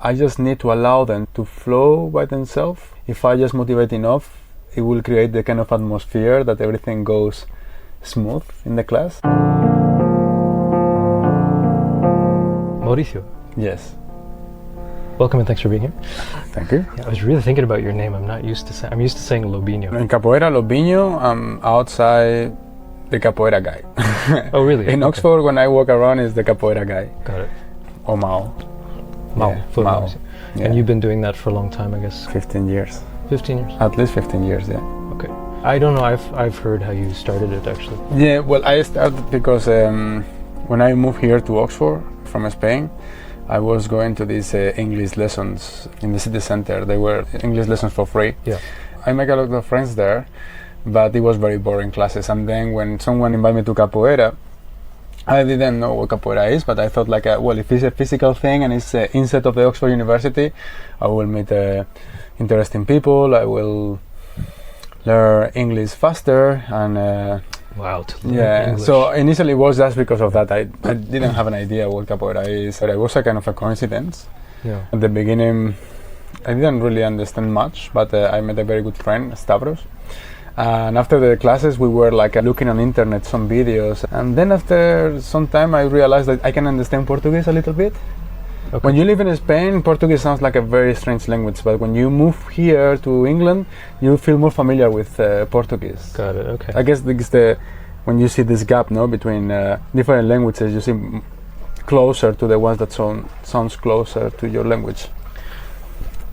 I just need to allow them to flow by themselves. If I just motivate enough, it will create the kind of atmosphere that everything goes smooth in the class. Mauricio. Yes. Welcome and thanks for being here. Thank you. Yeah, I was really thinking about your name. I'm used to saying Lobinho. In capoeira, Lobinho, I'm outside the capoeira guy. Oh, really? In Oxford, when I walk around, is the capoeira guy. Got it. Or Mao. Mao. Yeah, Mao. Yeah. And you've been doing that for a long time, I guess. 15 years. 15 years? At least 15 years, yeah. Okay. I don't know, I've heard how you started it, actually. Yeah, well, I started because when I moved here to Oxford from Spain, I was going to these English lessons in the city center. They were English lessons for free. Yeah. I make a lot of friends there, but it was very boring classes. And then when someone invited me to capoeira, I didn't know what capoeira is, but I thought like, if it's a physical thing and it's inside of the Oxford University, I will meet interesting people, I will learn English faster, and wow, yeah. English. So initially it was just because of that. I didn't have an idea what capoeira is, but it was a kind of a coincidence. Yeah. At the beginning, I didn't really understand much, but I met a very good friend, Stavros. And after the classes, we were like looking on internet, some videos. And then after some time, I realized that I can understand Portuguese a little bit. Okay. When you live in Spain, Portuguese sounds like a very strange language. But when you move here to England, you feel more familiar with Portuguese. Got it, okay. I guess it's when you see this gap, no, between different languages, you see closer to the ones that sounds closer to your language.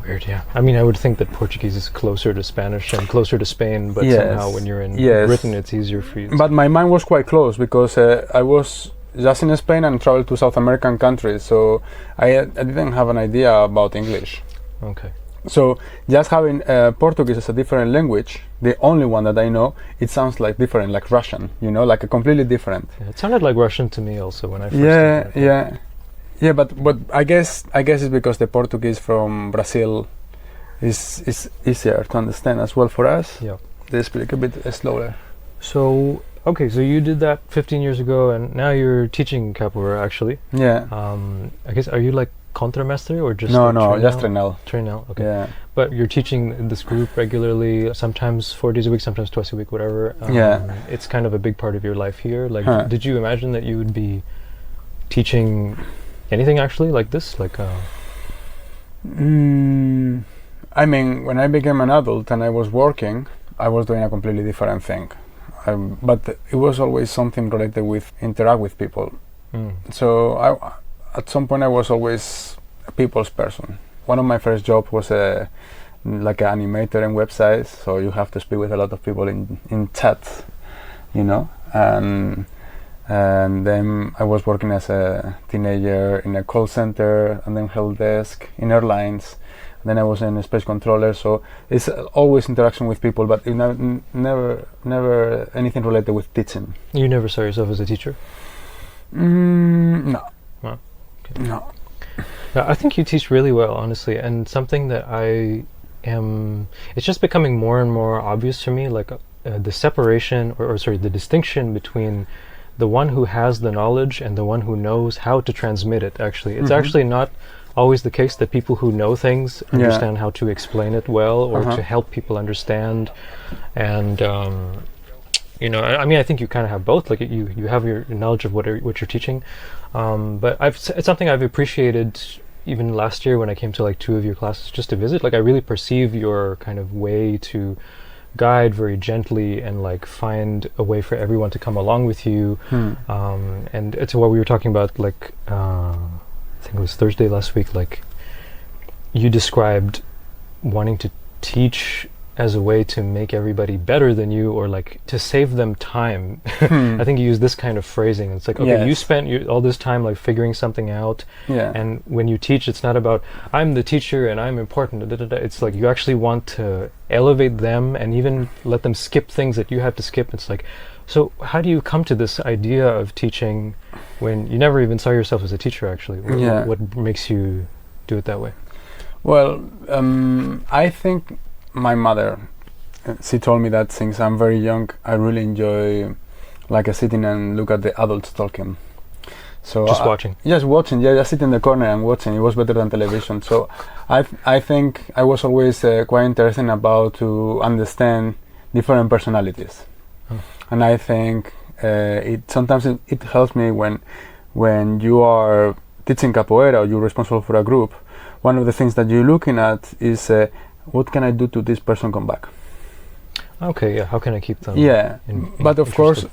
Weird, yeah. I mean, I would think that Portuguese is closer to Spanish and closer to Spain, but somehow when you're in Britain, it's easier for you. But my mind was quite close because I was just in Spain and traveled to South American countries, so I didn't have an idea about English. Okay. So just having Portuguese as a different language, the only one that I know, it sounds like different, like Russian, like a completely different. Yeah, it sounded like Russian to me also when I first heard it. Yeah, but I guess it's because the Portuguese from Brazil is easier to understand as well for us. Yeah. They speak a bit slower. So, okay, so you did that 15 years ago and now you're teaching capoeira actually. Yeah. I guess, are you like contramaster or just No, just Trenel. Trenel, okay. Yeah. But you're teaching in this group regularly, sometimes 4 days a week, sometimes twice a week, whatever. It's kind of a big part of your life here. Like, did you imagine that you would be teaching anything actually like this? Like, I mean, when I became an adult and I was working, I was doing a completely different thing. But it was always something related with interact with people. So at some point I was always a people's person. One of my first jobs was like an animator in websites, so you have to speak with a lot of people in chat, and then I was working as a teenager in a call center and then help desk in airlines. And then I was in a space controller, so it's always interaction with people, but never anything related with teaching. You never saw yourself as a teacher? No. Oh, okay. No. I think you teach really well, honestly, and something that it's just becoming more and more obvious to me, like the separation, the distinction between the one who has the knowledge and the one who knows how to transmit it, actually. It's actually not always the case that people who know things understand how to explain it well or to help people understand. And, I mean, I think you kind of have both. Like, you have your knowledge of what you're teaching. But it's something I've appreciated even last year when I came to like 2 of your classes just to visit. Like, I really perceive your kind of way to guide very gently and like find a way for everyone to come along with you. And it's what we were talking about, like I think it was Thursday last week, like you described wanting to teach as a way to make everybody better than you, or like to save them time. I think you use this kind of phrasing. It's like, okay, you spent all this time like figuring something out, and when you teach, it's not about I'm the teacher and I'm important. It's like you actually want to elevate them and even let them skip things that you have to skip. It's like, so how do you come to this idea of teaching when you never even saw yourself as a teacher actually? What makes you do it that way? Well, I think my mother, she told me that since I'm very young, I really enjoy like sitting and look at the adults talking. So just watching. Just watching, just sit in the corner and watching. It was better than television. So I think I was always quite interested about to understand different personalities, and I think it sometimes it helps me when you are teaching capoeira or you're responsible for a group. One of the things that you're looking at is what can I do to this person come back? Okay, yeah. How can I keep them? Yeah, but of course,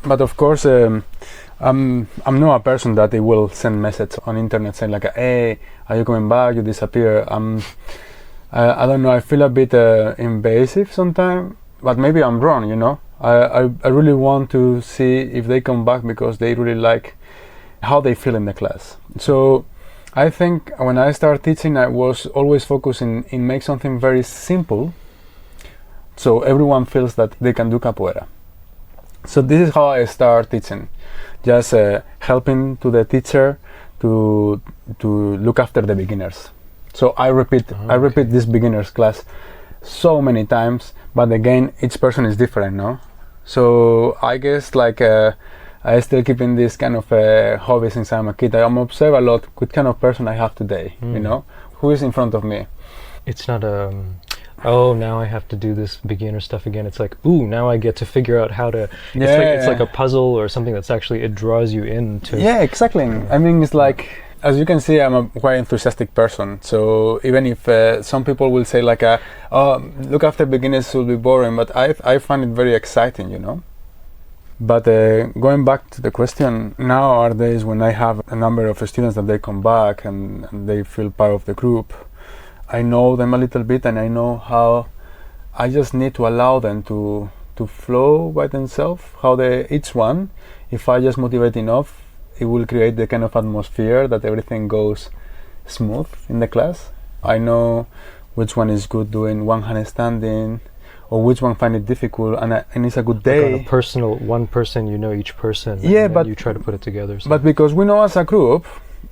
I'm not a person that they will send message on internet saying like, "Hey, are you coming back? You disappear." I don't know. I feel a bit invasive sometimes, but maybe I'm wrong. You know, I really want to see if they come back because they really like how they feel in the class. So I think when I started teaching, I was always focusing in make something very simple, so everyone feels that they can do capoeira. So this is how I start teaching, just helping to the teacher to look after the beginners. So I repeat this beginners class so many times, but again each person is different, no? So I guess like I still keeping this kind of hobby since I'm a kid. I'm observe a lot what kind of person I have today, you know, who is in front of me. It's not oh, now I have to do this beginner stuff again. It's like, ooh, now I get to figure out how to. It's like a puzzle or something that's actually, it draws you into. Yeah, exactly. I mean, it's like, as you can see, I'm a quite enthusiastic person. So even if some people will say like, oh, look after beginners will be boring, but I find it very exciting, you know. But going back to the question, nowadays when I have a number of students that they come back and they feel part of the group, I know them a little bit and I know how I just need to allow them to flow by themselves, how each one, if I just motivate enough, it will create the kind of atmosphere that everything goes smooth in the class. I know which one is good doing one hand standing, or which one find it difficult, and it's a good day. Like on a personal, one person, you know each person. Yeah, and but you try to put it together. So. But because we know as a group,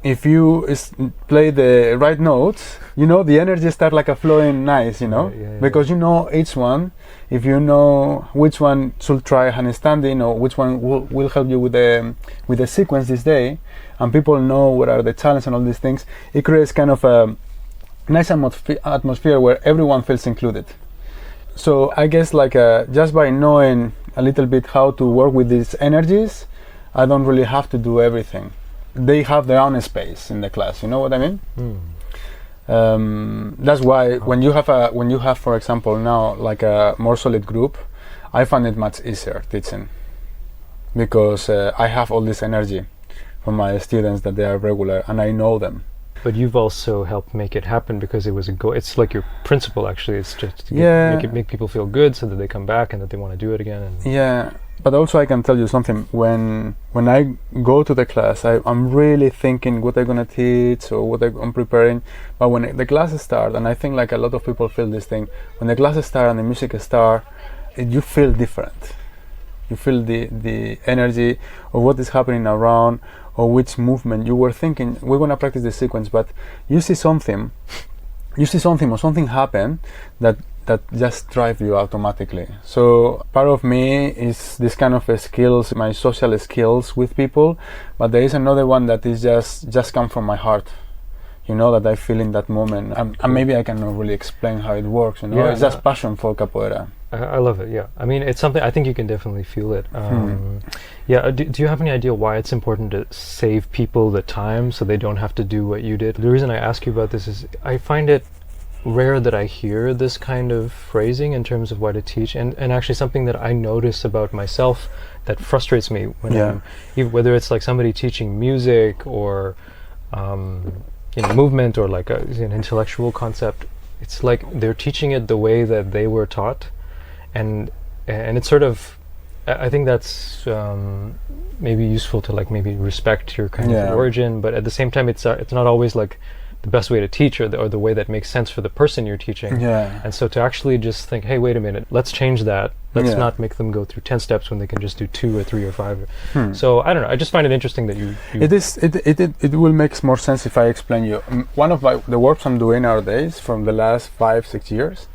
if you play the right notes, you know the energy start like a flowing nice, you know, because you know each one. If you know which one should try handstanding or which one will help you with the sequence this day, and people know what are the challenges and all these things, it creates kind of a nice atmosphere where everyone feels included. So I guess like just by knowing a little bit how to work with these energies, I don't really have to do everything. They have their own space in the class. You know what I mean? That's why when you have, for example, now like a more solid group, I find it much easier teaching because I have all this energy from my students that they are regular and I know them. But you've also helped make it happen because it was a goal. It's like your principle, actually. It's just to make people feel good so that they come back and that they want to do it again. And but also I can tell you something. When I go to the class, I'm really thinking what I'm going to teach or what I'm preparing. But when the classes start, and I think like a lot of people feel this thing, when the classes start and the music starts, you feel different. You feel the energy of what is happening around, or which movement you were thinking we're going to practice the sequence, but you see something or something happen that just drive you automatically. So part of me is this kind of skills, my social skills with people, but there is another one that is just come from my heart, you know, that I feel in that moment, and maybe I cannot really explain how it works, you know. It's just passion for capoeira. I love it. Yeah, I mean, it's something I think you can definitely feel it. Yeah, do you have any idea why it's important to save people the time so they don't have to do what you did? The reason I ask you about this is I find it rare that I hear this kind of phrasing in terms of why to teach, and actually something that I notice about myself that frustrates me when whether it's like somebody teaching music or movement or like an intellectual concept. It's like they're teaching it the way that they were taught. And it's sort of, I think that's maybe useful to like maybe respect your kind of origin, but at the same time it's not always like the best way to teach or the way that makes sense for the person you're teaching. And so to actually just think, hey, wait a minute, let's change that. Let's not make them go through 10 steps when they can just do 2 or 3 or 5. So I don't know. I just find it interesting that you It will make more sense if I explain you. One of the works I'm doing nowadays from the last 5-6 years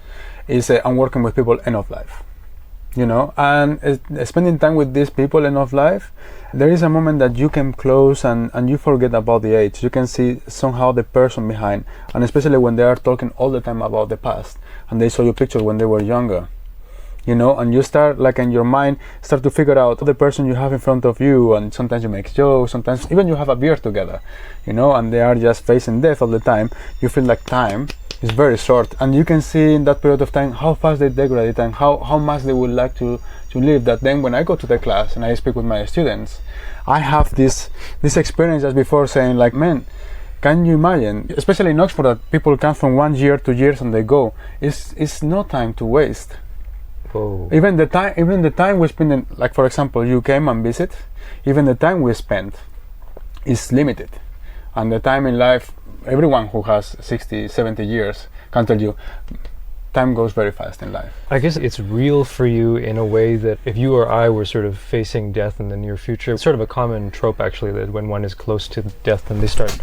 is I'm working with people end of life. and spending time with these people enough life, there is a moment that you can close and you forget about the age. You can see somehow the person behind, and especially when they are talking all the time about the past and they show you pictures when they were younger, and you start, like, in your mind, start to figure out the person you have in front of you, and sometimes you make jokes, sometimes even you have a beer together, and they are just facing death all the time. You feel like time is very short, and you can see in that period of time how fast they degrade and how much they would like to live. That then when I go to the class and I speak with my students, I have this experience as before, saying like, man, can you imagine, especially in Oxford, that people come from 1 year, 2 years and they go. It's no time to waste. Whoa. Even the time we spend in, like, for example, you came and visit, even the time we spend is limited. And the time in life, everyone who has 60, 70 years can tell you, time goes very fast in life. I guess it's real for you in a way that if you or I were sort of facing death in the near future, it's sort of a common trope actually, that when one is close to death, then they start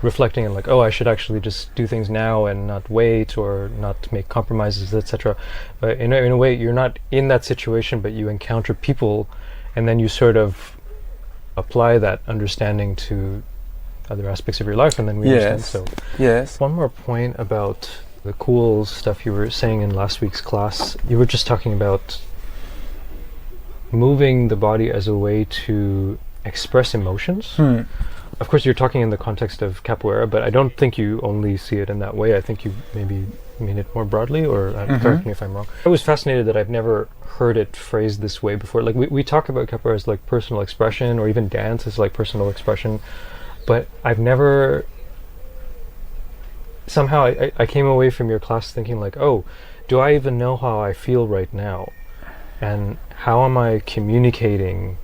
reflecting and like, oh, I should actually just do things now and not wait or not make compromises, etc. But in a way, you're not in that situation, but you encounter people and then you sort of apply that understanding to other aspects of your life, and then we understand. So yes. One more point about the cool stuff you were saying in last week's class. You were just talking about moving the body as a way to express emotions. Of course, you're talking in the context of capoeira, but I don't think you only see it in that way. I think you maybe mean it more broadly, or correct me if I'm wrong. I was fascinated that I've never heard it phrased this way before. Like we talk about capoeira as like personal expression, or even dance as like personal expression, but I've never... Somehow I came away from your class thinking like, oh, do I even know how I feel right now? And how am I communicating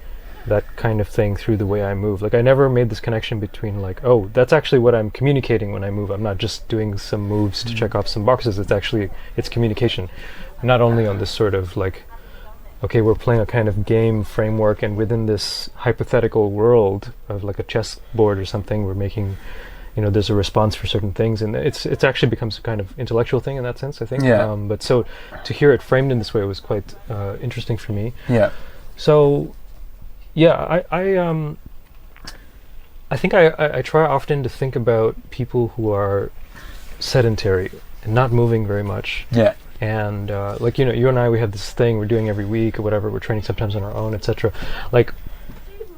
that kind of thing through the way I move? Like, I never made this connection between like, oh, that's actually what I'm communicating when I move. I'm not just doing some moves to check off some boxes. It's communication. Not only on this sort of like, okay, we're playing a kind of game framework, and within this hypothetical world of like a chessboard or something, we're making, there's a response for certain things, and it's actually becomes a kind of intellectual thing in that sense, I think. Yeah. But so to hear it framed in this way was quite interesting for me. Yeah. So, yeah, I think I try often to think about people who are sedentary and not moving very much. Yeah. And like, you and I, we have this thing we're doing every week or whatever. We're training sometimes on our own, etc. Like,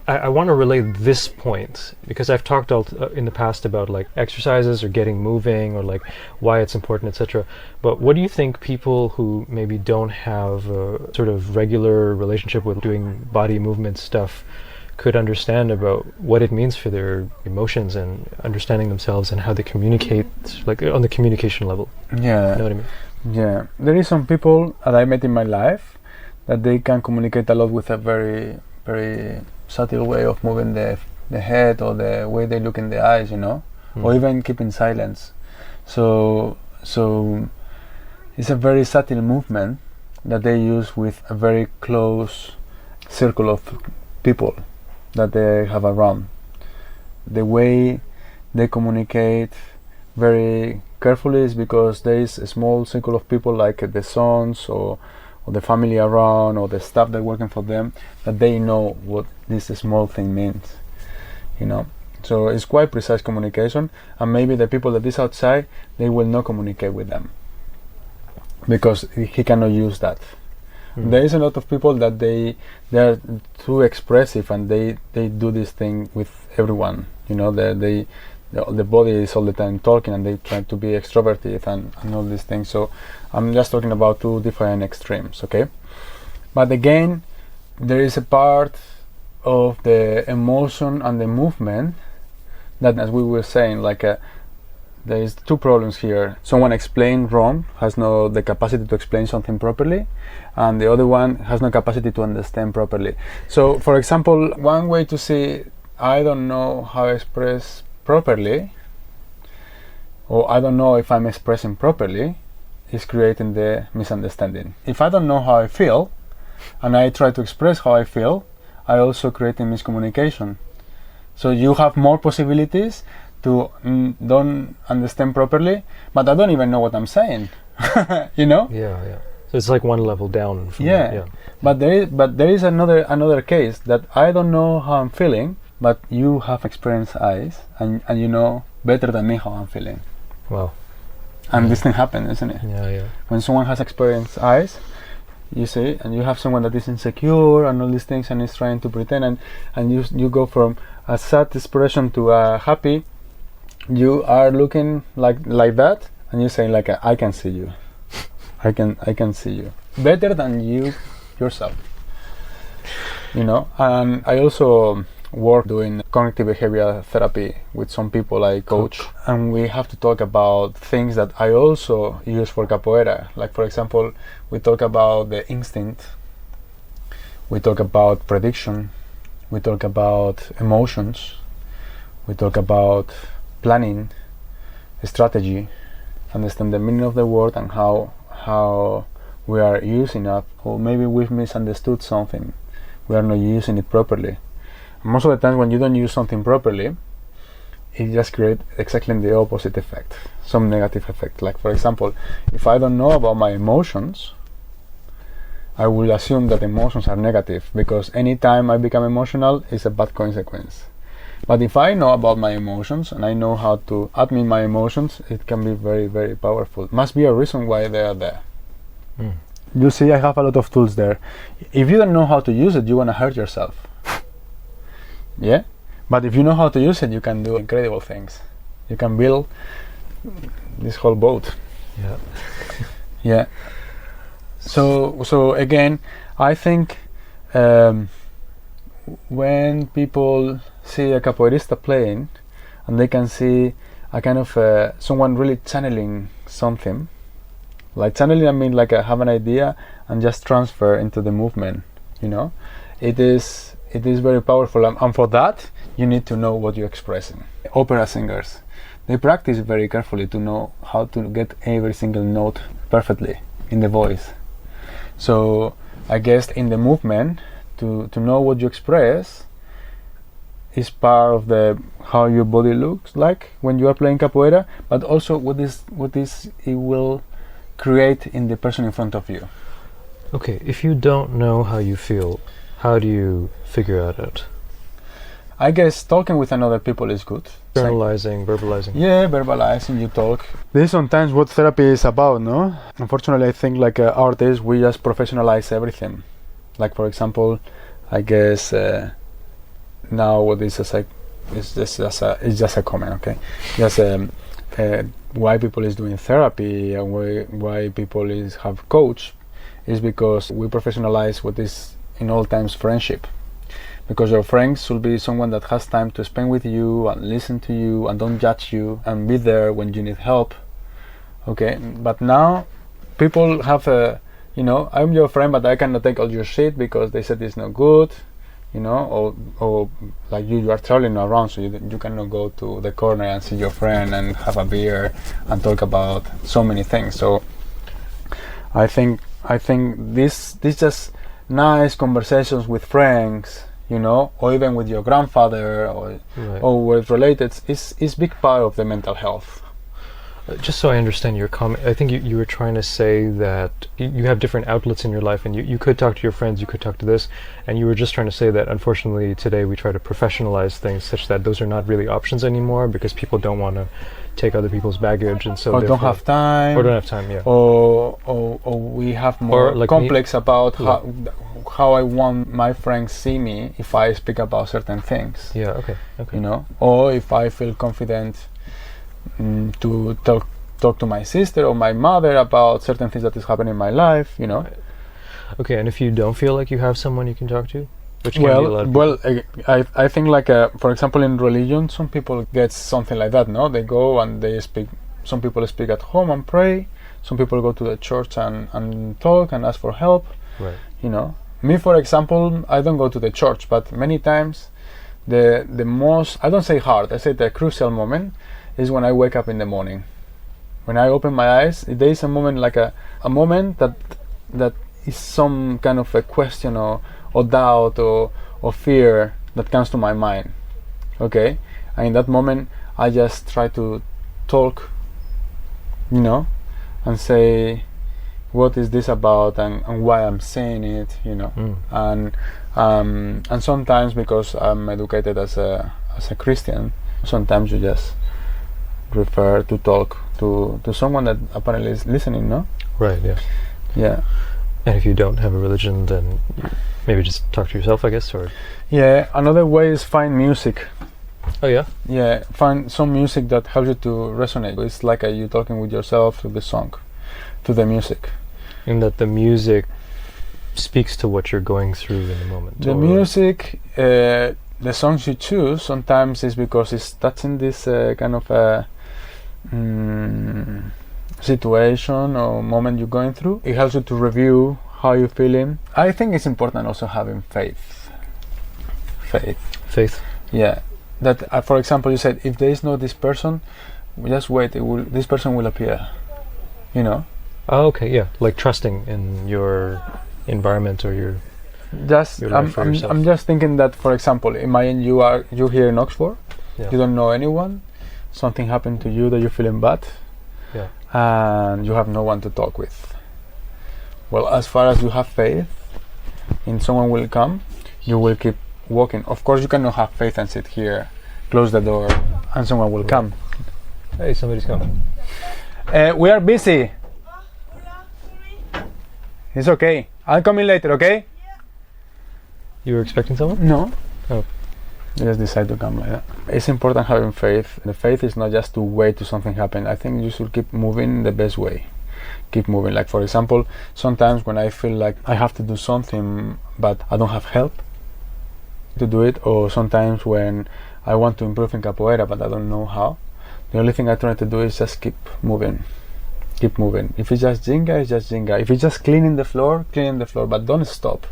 I want to relay this point because I've talked in the past about like exercises or getting moving or like why it's important, etc. But what do you think people who maybe don't have a sort of regular relationship with doing body movement stuff could understand about what it means for their emotions and understanding themselves and how they communicate, like on the communication level? Yeah. You know what I mean? Yeah. There is some people that I met in my life that they can communicate a lot with a very, very subtle way of moving the head or the way they look in the eyes, or even keeping silence. So it's a very subtle movement that they use with a very close circle of people that they have around. The way they communicate very carefully is because there is a small circle of people like the sons or the family around or the staff that working for them, that they know what this small thing means, so it's quite precise communication. And maybe the people that is outside, they will not communicate with them because he cannot use that. There is a lot of people that they are too expressive and they do this thing with everyone, the body is all the time talking and they try to be extroverted and all these things. So I'm just talking about two different extremes, okay? But again, there is a part of the emotion and the movement that, as we were saying, like there is two problems here. Someone explained wrong, has no the capacity to explain something properly, and the other one has no capacity to understand properly. So, for example, one way to see, I don't know how to express properly, or I don't know if I'm expressing properly, is creating the misunderstanding. If I don't know how I feel and I try to express how I feel, I also create a miscommunication. So you have more possibilities to don't understand properly, but I don't even know what I'm saying. Yeah. So it's like one level down from that, yeah. But there is another case that I don't know how I'm feeling, but you have experienced eyes, and you know better than me how I'm feeling. Wow. And this thing happens, isn't it? Yeah. When someone has experienced eyes, you see, and you have someone that is insecure and all these things and is trying to pretend, and you go from a sad expression to a happy. You are looking like that, and you say like, I can see you. I can see you better than you yourself. You know, and I also work doing cognitive behavioral therapy with some people I coach, and we have to talk about things that I also use for capoeira. Like, for example, we talk about the instinct, we talk about prediction, we talk about emotions, we talk about planning, strategy, understand the meaning of the word and how we are using it, or maybe we've misunderstood something, we are not using it properly. Most of the time when you don't use something properly, it just creates exactly the opposite effect, some negative effect. Like, for example, if I don't know about my emotions, I will assume that emotions are negative, because anytime I become emotional is a bad consequence. But if I know about my emotions and I know how to admit my emotions, it can be very, very powerful. Must be a reason why they are there. You see, I have a lot of tools there. If you don't know how to use it, you want to hurt yourself. Yeah, but if you know how to use it, you can do incredible things. You can build this whole boat. Yeah. Yeah. So again, I think when people see a capoeirista playing, and they can see a kind of someone really channeling something, like channeling, I mean like have an idea and just transfer into the movement. You know, it is very powerful, and for that you need to know what you're expressing. Opera singers, they practice very carefully to know how to get every single note perfectly in the voice. So I guess in the movement, to know what you express is part of the how your body looks like when you are playing capoeira, but also what it will create in the person in front of you. Okay, if you don't know how you feel, how do you figure that out? I guess talking with another people is good. Verbalizing. Yeah, verbalizing, you talk. This is sometimes what therapy is about, no? Unfortunately, I think like artists, we just professionalize everything. Like, for example, I guess now what is it's just a comment, okay? Just why people is doing therapy and why people have coach is because we professionalize what is in all times friendship. Because your friends should be someone that has time to spend with you and listen to you and don't judge you and be there when you need help. Okay, but now people have I'm your friend, but I cannot take all your shit because they said it's not good, or like you are traveling around, so you cannot go to the corner and see your friend and have a beer and talk about so many things. So I think this just nice conversations with friends, or even with your grandfather or with relatives is big part of the mental health. Just so I understand your comment, I think you were trying to say that you have different outlets in your life, and you could talk to your friends, you could talk to this, and you were just trying to say that unfortunately today we try to professionalize things such that those are not really options anymore because people don't want to take other people's baggage, and so or don't have time, yeah, or we have more like complex about how I want my friends see me if I speak about certain things. Yeah, okay. Or if I feel confident to talk to my sister or my mother about certain things that is happening in my life, Right. Okay, and if you don't feel like you have someone you can talk to, which can be a lot of people. I think like for example in religion, some people get something like that. No, they go and they speak. Some people speak at home and pray. Some people go to the church and talk and ask for help. Right. Me, for example, I don't go to the church, but many times the most, I don't say hard, I say the crucial moment is when I wake up in the morning. When I open my eyes, there is a moment like a moment that is some kind of a question or doubt or fear that comes to my mind. Okay, and in that moment I just try to talk, and say, what is this about and why I'm saying it, you know. And sometimes, because I'm educated as a Christian, sometimes you just prefer to talk to someone that apparently is listening, no? Right, yeah. Yeah. And if you don't have a religion, then maybe just talk to yourself, I guess, or... Yeah, another way is find music. Oh, yeah? Yeah, find some music that helps you to resonate. It's like you talking with yourself to the song, to the music. And that the music speaks to what you're going through in the moment. The music, the songs you choose, sometimes is because it's touching this kind of situation or moment you're going through. It helps you to review how you're feeling. I think it's important also having faith. Faith? Yeah. That, for example, you said, if there is no this person, just wait, this person will appear, you know? Oh, okay, yeah. Like trusting in your environment or your life for yourself. I'm just thinking that, for example, imagine you here in Oxford, you don't know anyone, something happened to you that you're feeling bad, and you have no one to talk with. Well, as far as you have faith in someone will come, you will keep walking. Of course, you cannot have faith and sit here, close the door, and someone will come. Hey, somebody's coming. We are busy. It's okay. I'll come in later, okay? Yeah. You were expecting someone? No. Oh. You just decide to come like that. It's important having faith. The faith is not just to wait to something happen. I think you should keep moving the best way. Keep moving. Like, for example, sometimes when I feel like I have to do something but I don't have help to do it, or sometimes when I want to improve in capoeira but I don't know how, the only thing I try to do is just keep moving. Keep moving. If it's just Jenga, it's just Jenga. If it's just cleaning the floor, but don't stop,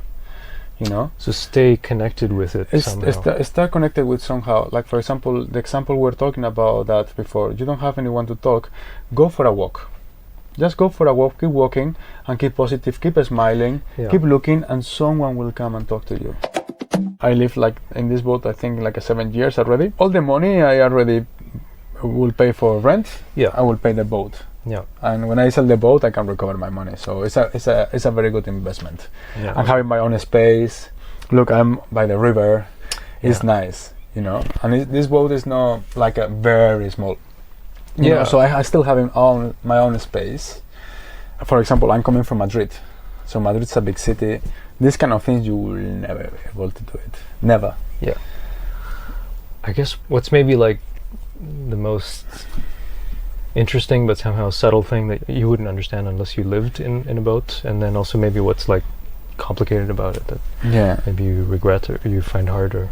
you know? So stay connected with it somehow. Stay connected with somehow. Like, for example, the example we were talking about that before, you don't have anyone to talk, go for a walk. Just go for a walk, keep walking, and keep positive, keep smiling, keep looking, and someone will come and talk to you. I live like in this boat, I think like 7 years already. All the money I already will pay for rent. Yeah. I will pay the boat. Yeah. And when I sell the boat, I can recover my money. So it's a very good investment. Yeah. I'm having my own space. Look, I'm by the river. It's nice, you know. And this boat is not like a very small. You know, so I still have my own space. For example, I'm coming from Madrid. So Madrid's a big city. These kind of things you will never be able to do it. Never. Yeah. I guess what's maybe like the most interesting but somehow subtle thing that you wouldn't understand unless you lived in a boat, and then also maybe what's like complicated about it that maybe you regret or you find harder.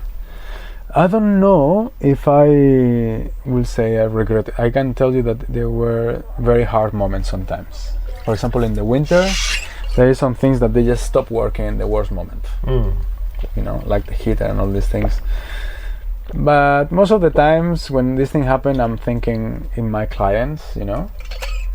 I don't know if I will say I regret it. I can tell you that there were very hard moments sometimes. For example, in the winter, there is some things that they just stop working in the worst moment. You know, like the heater and all these things. But most of the times when this thing happen, I'm thinking in my clients, you know,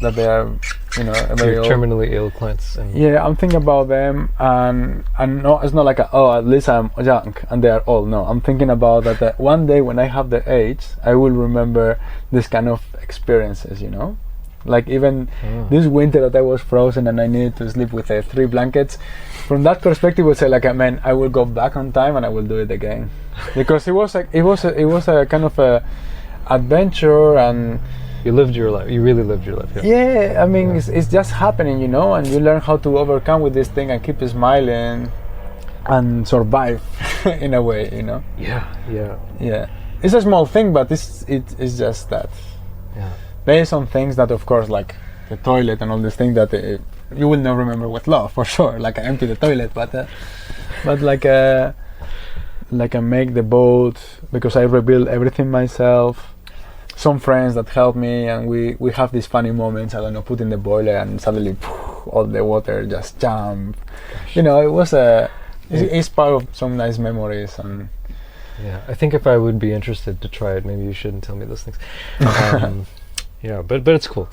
that they are, you know, very old. Terminally ill clients. And I'm thinking about them, and no, it's not like at least I'm young and they are old. No, I'm thinking about that one day when I have the age, I will remember this kind of experiences, you know. Like even this winter that I was frozen and I needed to sleep with 3 blankets. From that perspective, I would say like, man, I will go back on time and I will do it again, because it was a kind of a adventure, and you lived your life. You really lived your life. I mean, it's just happening, you know, and you learn how to overcome with this thing and keep smiling and survive in a way, you know. Yeah. It's a small thing, but it's just that. Yeah. There are some things that, of course, like the toilet and all these things that you will not remember with love, for sure. Like I empty the toilet, but like I make the boat because I rebuild everything myself. Some friends that help me, and we have these funny moments. I don't know, put in the boiler and suddenly all the water just jump. You know, it was it's part of some nice memories. And I think if I would be interested to try it, maybe you shouldn't tell me those things. But it's cool.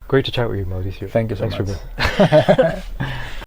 Great to chat with you, Mauricio. Thank you so much. Thanks for being